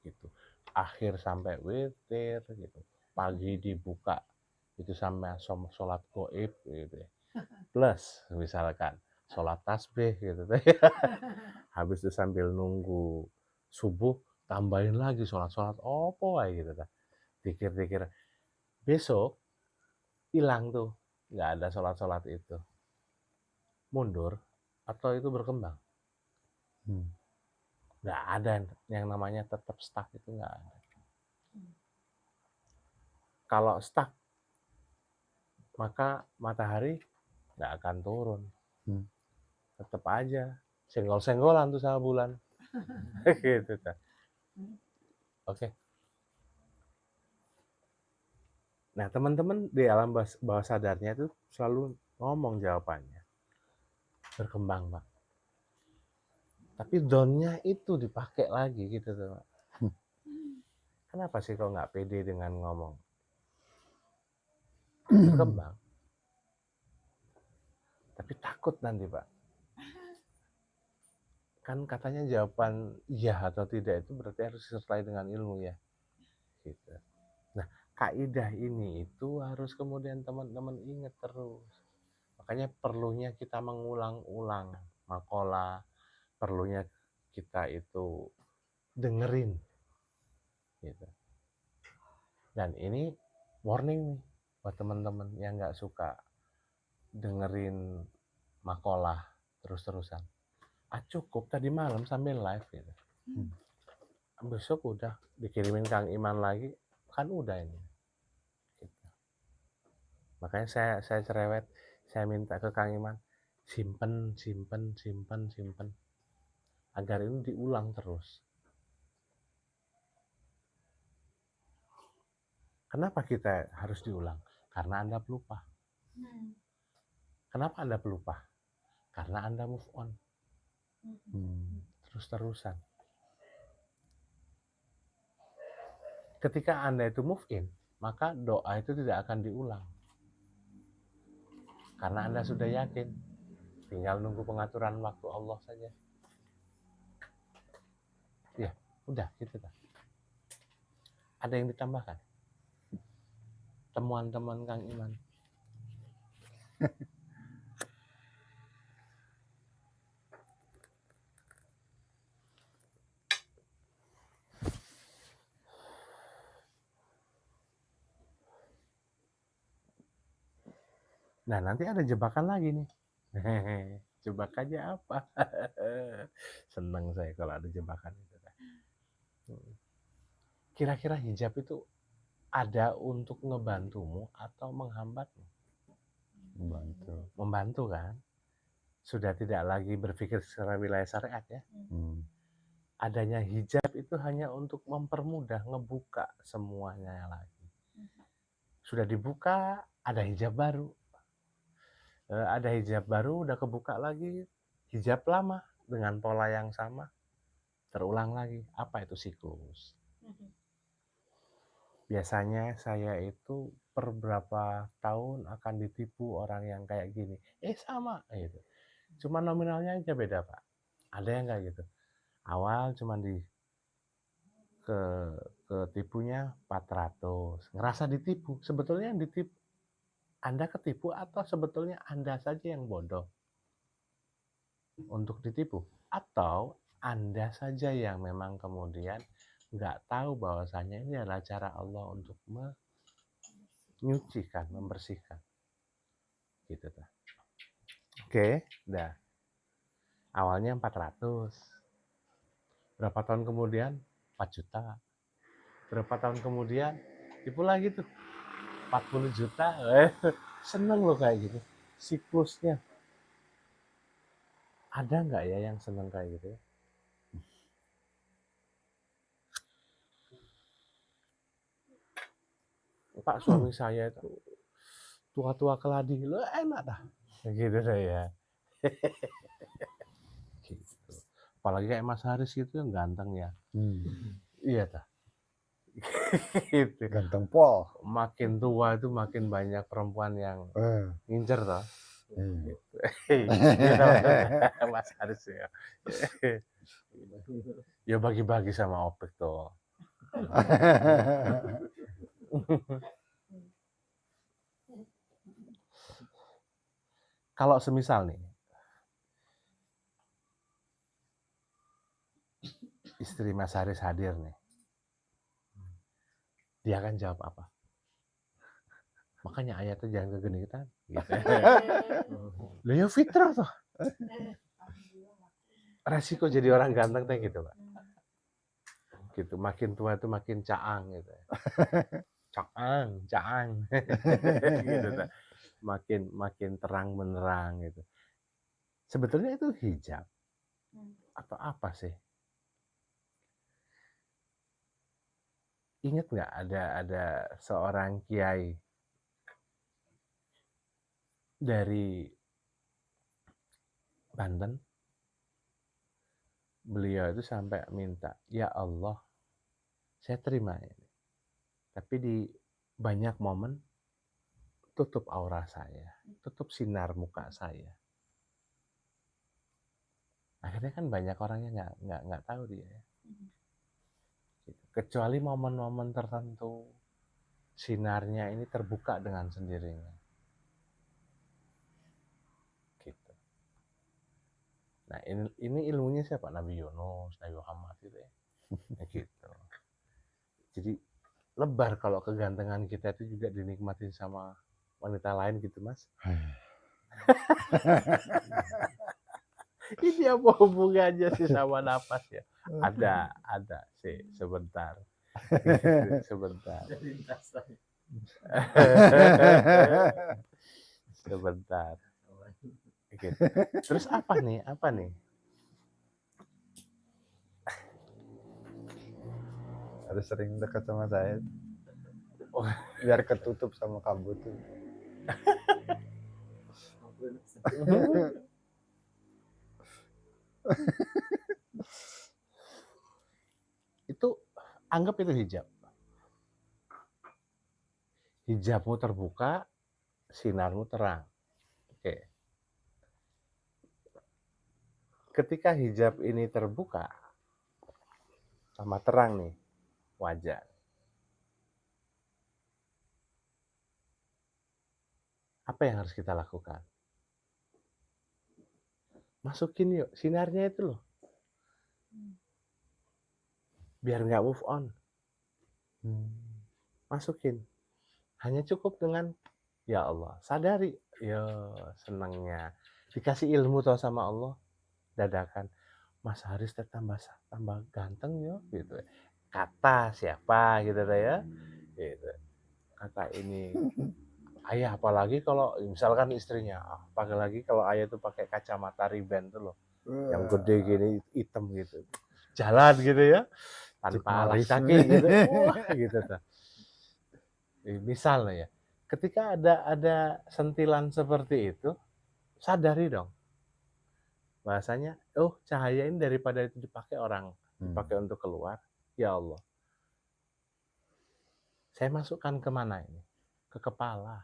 gitu. Akhir sampai witir gitu. Pagi dibuka itu sampai sholat goib gitu. Plus misalkan sholat tasbih gitu. Habis itu sambil nunggu subuh tambahin lagi sholat-sholat opo gitu. Pikir-pikir besok hilang tuh, nggak ada sholat-sholat itu. Mundur atau itu berkembang? Nggak ada yang namanya tetap stuck, itu nggak ada. Kalau stuck, maka matahari nggak akan turun. Tetap aja senggol-senggolan tuh sama bulan. Gitu kan. Oke. Nah teman-teman di alam bawah sadarnya itu selalu ngomong jawabannya. Berkembang Pak. Tapi downnya itu dipakai lagi gitu tuh Pak. Kenapa sih kok nggak pede dengan ngomong? Berkembang. Tapi takut nanti Pak. Kan katanya jawaban iya atau tidak itu berarti harus disertai dengan ilmu ya. Gitu. Nah, kaidah ini itu harus kemudian teman-teman ingat terus. Makanya perlunya kita mengulang-ulang makalah, perlunya kita itu dengerin gitu. Dan ini warning nih buat teman-teman yang nggak suka dengerin makalah terus-terusan. Cukup tadi malam sambil live gitu. Besok udah dikirimin Kang Iman lagi, kan udah ini. Gitu. Makanya saya cerewet, saya minta ke Kang Iman, simpen agar ini diulang terus. Kenapa kita harus diulang? Karena Anda pelupa. Kenapa Anda pelupa? Karena Anda move on. Terus-terusan. Ketika Anda itu move in, maka doa itu tidak akan diulang. Karena Anda sudah yakin. Tinggal nunggu pengaturan waktu Allah saja. Ya, udah gitu kan. Ada yang ditambahkan? Temuan-temuan Kang Iman. Nah, nanti ada jebakan lagi nih. Jebakannya apa? Seneng saya kalau ada jebakan itu. Kira-kira hijab itu ada untuk ngebantumu atau menghambatmu? Membantu kan? Sudah tidak lagi berpikir secara wilayah syariat ya. Adanya hijab itu hanya untuk mempermudah ngebuka semuanya lagi. Sudah dibuka, ada hijab baru. Ada hijab baru, udah kebuka lagi. Hijab lama dengan pola yang sama, terulang lagi. Apa itu siklus? Biasanya saya itu per berapa tahun akan ditipu orang yang kayak gini. Sama gitu. Cuma nominalnya aja beda, Pak. Ada yang kayak gitu. Awal cuma ketipunya 400. Ngerasa ditipu. Sebetulnya yang ditipu Anda ketipu atau sebetulnya Anda saja yang bodoh untuk ditipu? Atau Anda saja yang memang kemudian nggak tahu bahwasanya ini adalah cara Allah untuk menyucikan, membersihkan. Gitu tuh. Oke, dah. Awalnya 400. Berapa tahun kemudian 4 juta. Berapa tahun kemudian tipu lagi tuh 40 juta. Seneng loh kayak gitu. Siklusnya. Ada nggak ya yang seneng kayak gitu? Pak, suami saya itu tua-tua keladi, lo enak dah. Gitu deh ya. Gitu. Apalagi kayak Mas Haris gitu yang ganteng ya. Iya dah. Gitu. Ganteng pol. Makin tua itu makin banyak perempuan yang ngincer toh. Gitu. Mas Haris ya. Ya bagi-bagi sama Opik tuh. Kalau semisal nih istri Mas Haris hadir nih, dia akan jawab apa? Makanya ayatnya jangan kegenitan. Gitu. Loh ya fitrah toh. Resiko jadi orang ganteng teh gitu, Pak. Gitu, makin tua itu makin caang gitu. Caang. Gitu tuh. Makin terang menerang gitu. Sebetulnya itu hijab atau apa sih? Ingat nggak ada seorang kiai dari Banten, beliau itu sampai minta, ya Allah, saya terima ini, tapi di banyak momen tutup aura saya, tutup sinar muka saya. Akhirnya kan banyak orang yang nggak tahu dia. Gitu. Kecuali momen-momen tertentu, sinarnya ini terbuka dengan sendirinya. Gitu. Nah ini ilmunya siapa? Nabi Yunus, Nabi Muhammad gitu ya. Gitu. Jadi lebar kalau kegantengan kita itu juga dinikmati sama wanita lain gitu mas. Ini apa hubungannya sih sama napas ya? Ada sih sebentar. Gitu, sebentar. Sebentar. Gitu. Terus apa nih? Apa nih? Harus sering dekat sama saya. Oh. Biar ketutup sama kabut tuh. Itu anggap itu hijab. Hijabmu terbuka, sinarmu terang. Oke. Ketika hijab ini terbuka sama terang nih wajah. Apa yang harus kita lakukan? Masukin yuk sinarnya itu loh. Biar nggak move on. Masukin. Hanya cukup dengan ya Allah, sadari. Ya senangnya. Dikasih ilmu tau sama Allah, dadakan. Mas Haris tambah ganteng yo gitu. Kata siapa gitu ya. Gitu. Kata ini. Ayah apalagi kalau misalkan istrinya, apalagi kalau ayah itu pakai kacamata riben tuh loh. Yang gede gini hitam gitu. Jalan gitu ya. Tanpa alas kaki gitu. Wah gitu tuh. Misal ya, ketika ada sentilan seperti itu, sadari dong. Bahasanya, oh cahaya ini daripada itu dipakai orang, dipakai untuk keluar, ya Allah. Saya masukkan kemana ini? Ke kepala,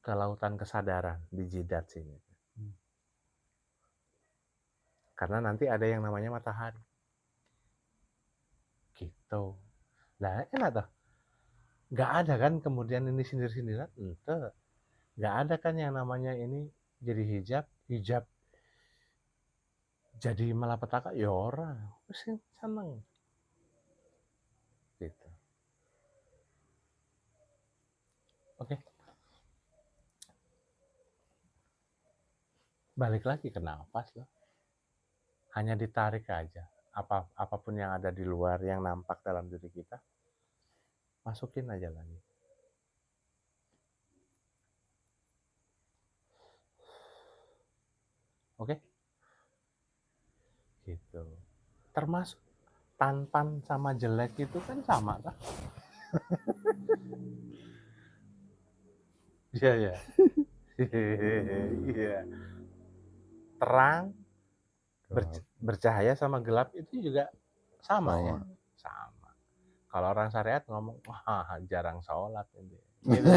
ke lautan kesadaran di jidat sini. Karena nanti ada yang namanya matahari. Gitu. Nah enak tuh. Nggak ada kan kemudian ini sindir-sindiran? Ente. Nggak ada kan yang namanya ini jadi hijab jadi malapetaka ya ora. Wis seneng. Gitu. Oke. Balik lagi ke napas loh. Hanya ditarik aja. Apapun yang ada di luar yang nampak dalam diri kita, masukin aja lagi. Oke? Gitu. Termasuk tampan sama jelek itu kan sama kan? Iya ya. Iya. Terang bercahaya sama gelap itu juga sama ya. Sama. Kalau orang syariat ngomong, wah jarang sholat ini. Gitu.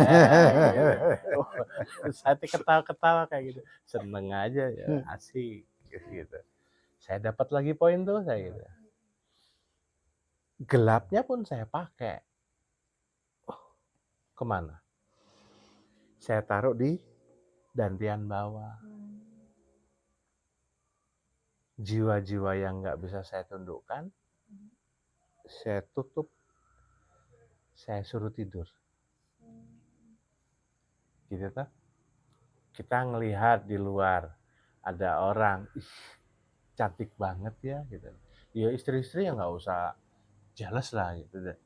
Saya ketawa-ketawa kayak gitu. Seneng aja ya, asik gitu. Saya dapat lagi poin tuh saya gitu. Gelapnya pun saya pakai. Oh, kemana? Saya taruh di dantian bawah. Jiwa-jiwa yang nggak bisa saya tundukkan, saya tutup, saya suruh tidur. Gitu kan? Kita ngelihat di luar ada orang, ih, cantik banget ya gitu. Ya istri-istri ya nggak usah jealous lah gitu deh.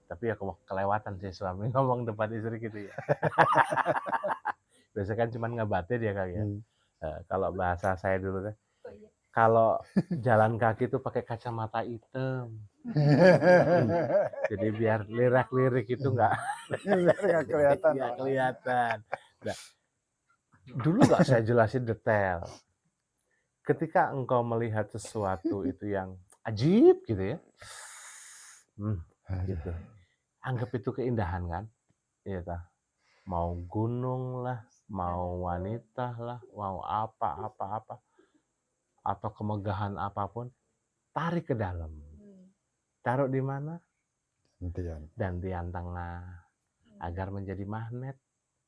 Tapi ya kelewatan sih suami ngomong depan istri gitu ya. Biasa kan cuma ngebatin ya kak ya. Kalau bahasa saya dulu deh. Kalau jalan kaki tuh pakai kacamata hitam. Jadi biar lirik-lirik itu nggak kelihatan. Nggak kelihatan. Nah, dulu nggak saya jelasin detail. Ketika engkau melihat sesuatu itu yang ajib gitu ya, gitu. Anggap itu keindahan kan, ya ta? Mau gunung lah, mau wanita lah, mau apa. atau kemegahan apapun, tarik ke dalam. Taruh di mana? Dantian tengah, agar menjadi magnet.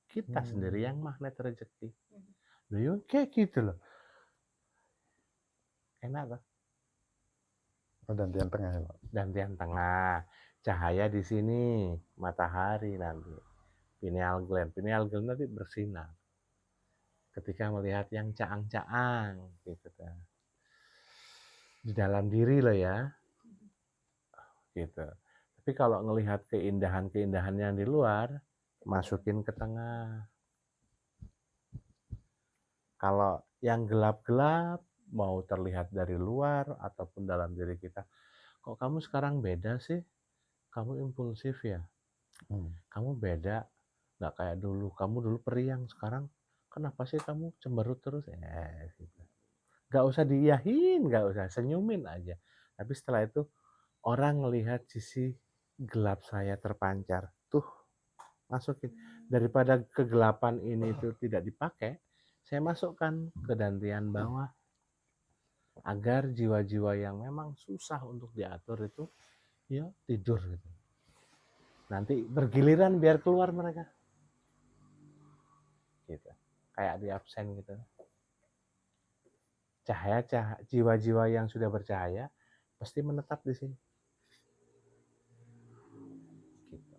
Kita sendiri yang magnet rezeki. Loh, kayak gitu loh. Enak loh. Oh, dantian tengah ya, Pak. Dantian tengah. Cahaya di sini, matahari nanti. Pineal gland nanti bersinar. Ketika melihat yang caang-caang, gitu kan. Di dalam diri loh ya. Gitu. Tapi kalau ngelihat keindahan-keindahan yang di luar, masukin ke tengah. Kalau yang gelap-gelap, mau terlihat dari luar ataupun dalam diri kita, kok kamu sekarang beda sih? Kamu impulsif ya? Kamu beda, nggak kayak dulu. Kamu dulu periang, sekarang kenapa sih kamu cemberut terus? Gitu. Nggak usah diiyahin, nggak usah, senyumin aja. Tapi setelah itu, orang melihat sisi gelap saya terpancar. Tuh, masukin. Daripada kegelapan ini itu tidak dipakai, saya masukkan ke dantian bawah. Agar jiwa-jiwa yang memang susah untuk diatur itu, ya tidur gitu. Nanti bergiliran biar keluar mereka. Gitu. Kayak di absen gitu. Jiwa-jiwa yang sudah bercahaya pasti menetap di sini. Gitu.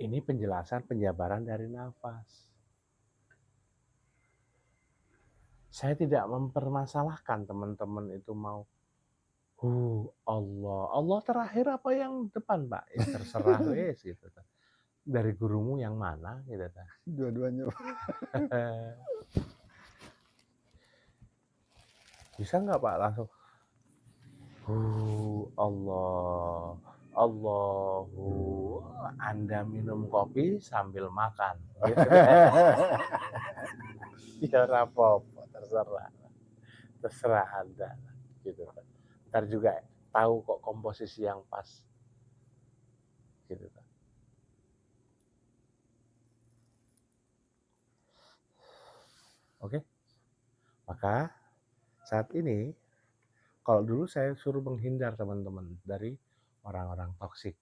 Ini penjelasan penjabaran dari nafas. Saya tidak mempermasalahkan teman-teman itu mau Allah terakhir apa yang depan, Pak? Ya terserah wes gitu. Dari gurumu yang mana gitu. Dua-duanya. Bisa nggak Pak langsung Allah Allahu, Anda minum kopi sambil makan gitu. Ya apa-apa, terserah Anda gitu kan. Ntar juga tahu kok komposisi yang pas gitu kan. Oke, maka saat ini kalau dulu saya suruh menghindar teman-teman dari orang-orang toksik,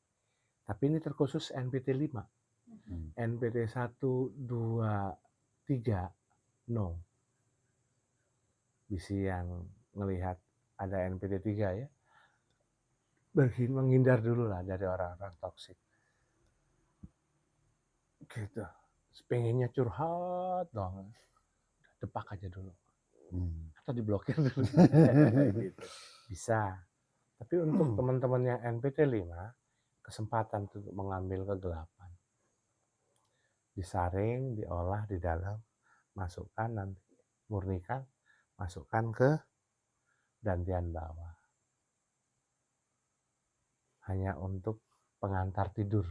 tapi ini terkhusus NPT 5. NPT 1, 2, 3 no. Bisi yang melihat ada NPT 3 ya, menghindar dulu lah dari orang-orang toksik gitu. Pengennya curhat dong, depak aja dulu atau diblokir dulu. Gitu. Bisa. Tapi untuk teman-teman yang NPT 5, kesempatan untuk mengambil kegelapan, disaring, diolah di dalam, masukkan nanti, murnikan, masukkan ke dantian bawah. Hanya untuk pengantar tidur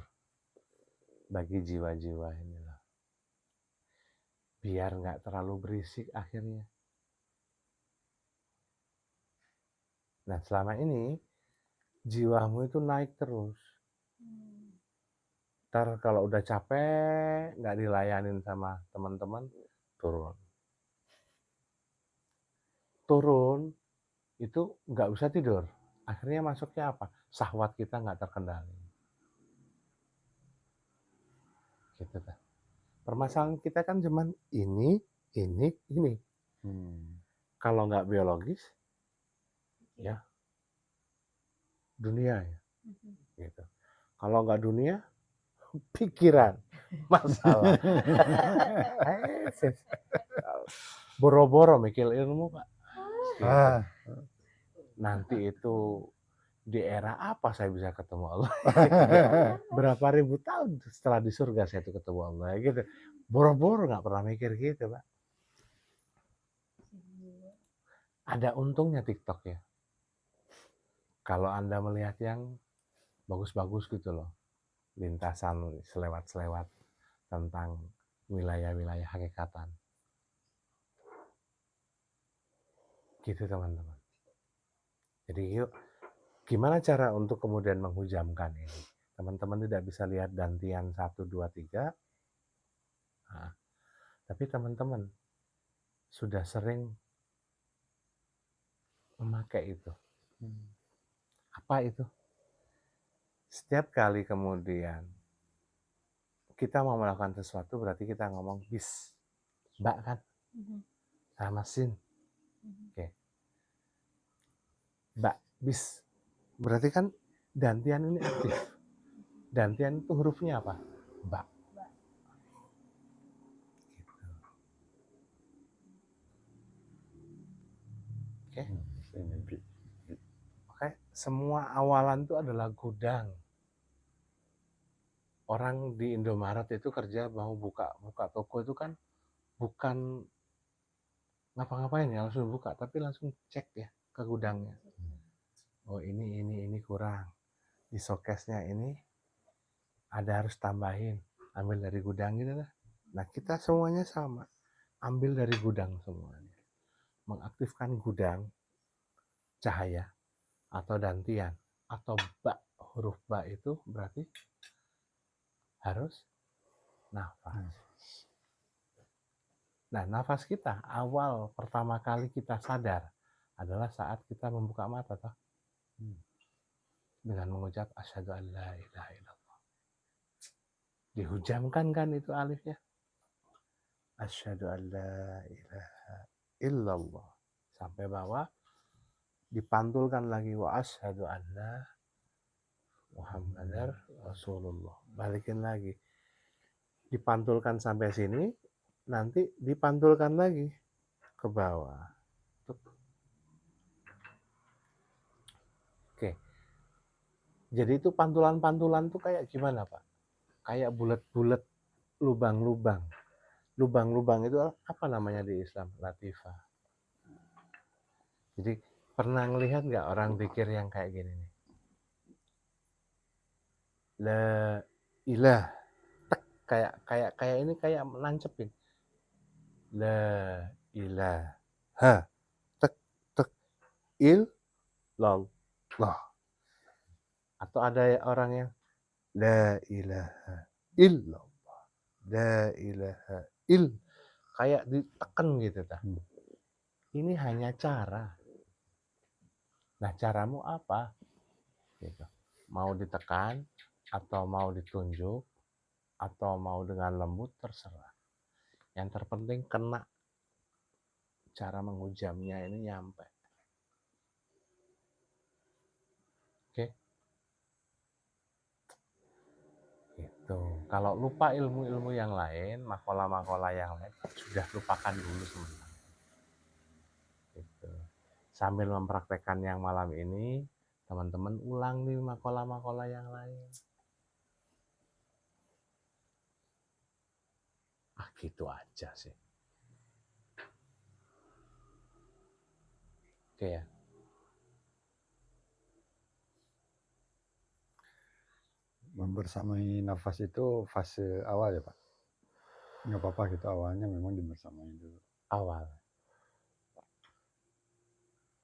bagi jiwa-jiwa ini loh. Biar nggak terlalu berisik akhirnya. Nah selama ini jiwamu itu naik terus. Ntar kalau udah capek, nggak dilayanin sama teman-teman, turun. Turun itu nggak usah tidur. Akhirnya masuknya apa? Syahwat kita nggak terkendali. Gitu kan. Permasalahan kita kan cuman ini. Kalau nggak biologis, ya dunia ya. Gitu. Kalau nggak dunia, pikiran, masalah. Boro-boro mikir ilmu, Pak. Gitu. Nanti itu di era apa saya bisa ketemu Allah? Berapa ribu tahun setelah di surga saya itu ketemu Allah gitu. Boro-boro nggak pernah mikir gitu, Pak. Ada untungnya TikTok ya. Kalau Anda melihat yang bagus-bagus gitu loh, lintasan selewat-selewat tentang wilayah-wilayah hakikatan. Gitu teman-teman. Jadi yuk, gimana cara untuk kemudian menghujamkan ini? Teman-teman tidak bisa lihat dantian 1, 2, 3. Nah, tapi teman-teman sudah sering memakai itu. Hmm. Apa itu? Setiap kali kemudian kita mau melakukan sesuatu berarti kita ngomong bis. Mbak kan? Sama sin. Oke. Mbak, bis. Berarti kan dantian ini aktif. Dantian itu hurufnya apa? Mbak. Oke. Ini bi. Oke. Semua awalan itu adalah gudang. Orang di Indomaret itu kerja mau buka toko itu kan bukan ngapa-ngapain ya, langsung buka, tapi langsung cek ya ke gudangnya. Oh ini kurang. Di showcase-nya ini ada harus tambahin. Ambil dari gudang gitu lah. Nah kita semuanya sama. Ambil dari gudang semuanya. Mengaktifkan gudang cahaya atau dantian atau bak, huruf bak itu berarti harus nafas. Nah, nafas kita awal pertama kali kita sadar adalah saat kita membuka mata toh. Dengan mengucap asyhadu an la ilaha illallah. Dihujamkan kan itu alifnya. Asyhadu an la ilaha illallah. Sampai bawah dipantulkan lagi wa asyhadu anna Muhammadar Rasulullah. Balikin lagi. Dipantulkan sampai sini, nanti dipantulkan lagi ke bawah. Oke. Jadi itu pantulan-pantulan tuh kayak gimana, Pak? Kayak bulat-bulat, lubang-lubang. Lubang-lubang itu apa namanya di Islam? Latifah. Jadi pernah ngelihat nggak orang zikir yang kayak gini nih? La ilah, tek, kayak ini kayak nancepin. La ilaha, tek tek il lol lah. Atau ada orang yang la ilaha illallah, la ilaha il, kayak ditekan gitu ta. Ini hanya cara. Nah, caramu apa? Gitu. Mau ditekan atau mau ditunjuk atau mau dengan lembut terserah. Yang terpenting kena, cara menghujamnya ini nyampe. Oke. Gitu. Kalau lupa ilmu-ilmu yang lain, makola-makola yang lain, sudah lupakan dulu sementara. Gitu. Sambil mempraktekkan yang malam ini, teman-teman ulang nih makola-makola yang lain. Gitu aja sih. Oke ya. Membersamai nafas itu fase awal ya Pak? Nggak apa-apa gitu, awalnya memang dibersamai dulu. Awal.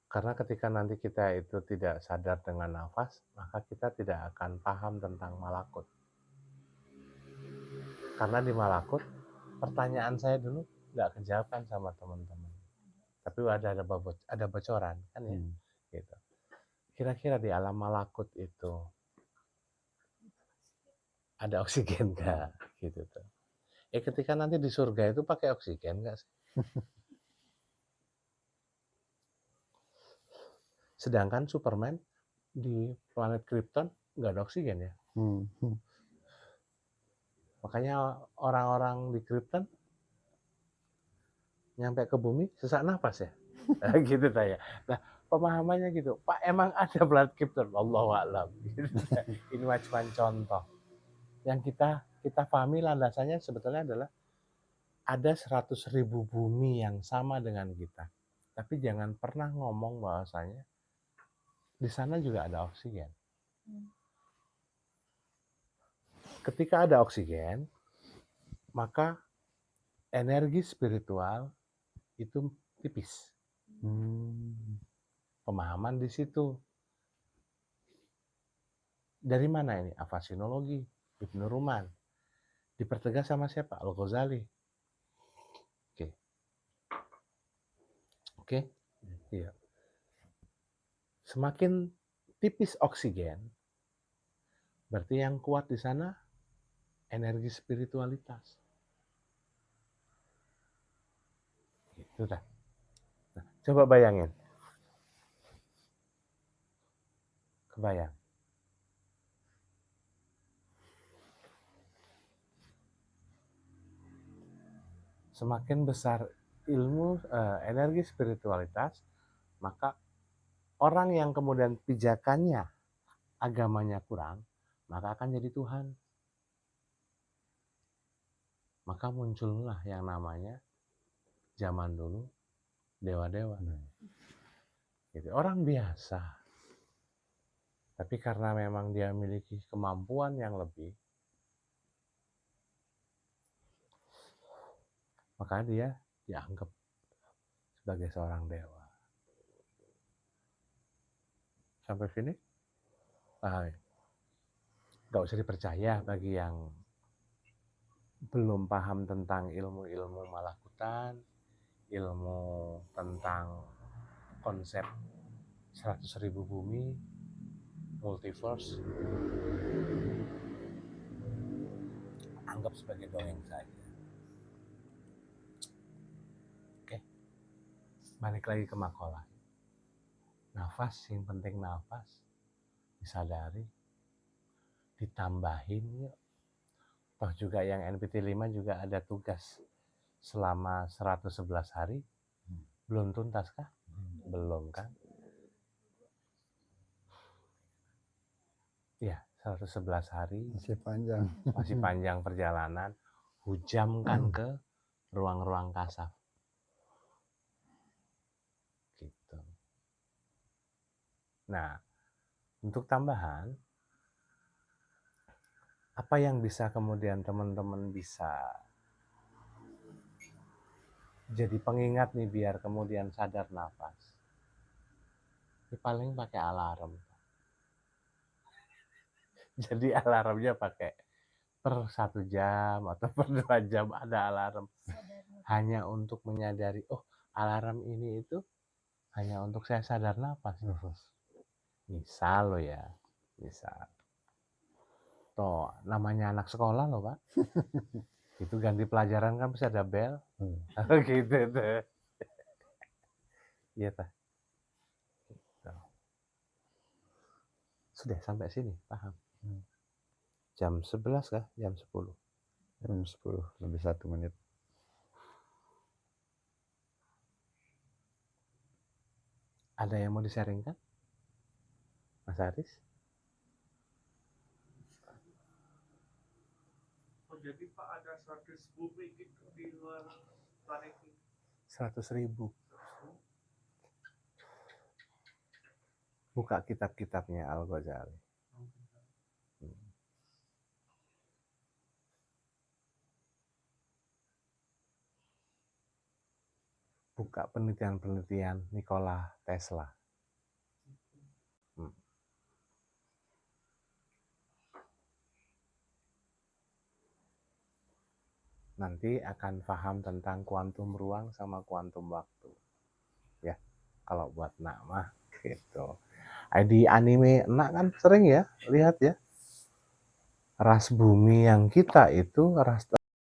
Karena ketika nanti kita itu tidak sadar dengan nafas, maka kita tidak akan paham tentang malakut. Karena di malakut, pertanyaan saya dulu nggak kejawabkan sama teman-teman. Tapi ada bocoran kan ya. Gitu. Kira-kira di alam malakut itu ada oksigen nggak? Gitu tuh. Ketika nanti di surga itu pakai oksigen nggak sih? Sedangkan Superman di planet Krypton nggak ada oksigen ya. Makanya orang-orang di Krypton nyampe ke bumi sesak nafas ya. Gitu ya. Nah, pemahamannya gitu. Pak, emang ada planet Krypton? Wallahu a'lam. Gitu. Ini cuma contoh. Yang kita pahami landasannya sebetulnya adalah ada 100.000 bumi yang sama dengan kita. Tapi jangan pernah ngomong bahwasanya di sana juga ada oksigen. Ketika ada oksigen, maka energi spiritual itu tipis. Pemahaman di situ. Dari mana ini? Afasinologi, Ibnu Ruman. Dipertegas sama siapa? Al-Ghazali. Oke. Iya. Semakin tipis oksigen, berarti yang kuat di sana energi spiritualitas. Gitu dah. Nah, coba bayangin. Kebayang. Semakin besar ilmu energi spiritualitas, maka orang yang kemudian pijakannya agamanya kurang, maka akan jadi Tuhan. Maka muncullah yang namanya zaman dulu dewa-dewa. Gitu. Orang biasa, tapi karena memang dia memiliki kemampuan yang lebih, maka dia dianggap sebagai seorang dewa. Sampai sini? Nggak usah dipercaya bagi yang belum paham tentang ilmu-ilmu malakutan, ilmu tentang konsep 100.000 bumi, multiverse, anggap sebagai dongeng saja. Oke, balik lagi ke makalah. Nafas, yang penting nafas, disadari, ditambahin yuk. Toh juga yang NPT 5 juga ada tugas selama 111 hari. Belum tuntas kah? Belum kan? Ya, 111 hari. Masih panjang. Masih panjang perjalanan. Hujamkan ke ruang-ruang kasaf. Gitu. Nah, untuk tambahan, apa yang bisa kemudian teman-teman bisa jadi pengingat nih biar kemudian sadar nafas? Ini paling pakai alarm. Jadi alarmnya pakai per 1 jam atau per 2 jam ada alarm. Hanya untuk menyadari, oh alarm ini itu hanya untuk saya sadar nafas. Misal lo ya, misal. Toh namanya anak sekolah loh Pak. Itu ganti pelajaran kan bisa ada bel. Gitu tuh. Iya tah. Sudah sampai sini, paham? Jam 11 kah? Jam 10? Jam 10, lebih 1 menit. Ada yang mau di-sharingkan? Mas Aris? Oh, jadi Pak ada 100 bumi gitu di luar planet ini? 100.000. Buka kitab-kitabnya Al-Ghazali. Buka penelitian-penelitian Nikola Tesla. Nanti akan paham tentang kuantum ruang sama kuantum waktu. Ya, kalau buat nak mah gitu. Di anime nak kan sering ya, lihat ya. Ras bumi yang kita itu ras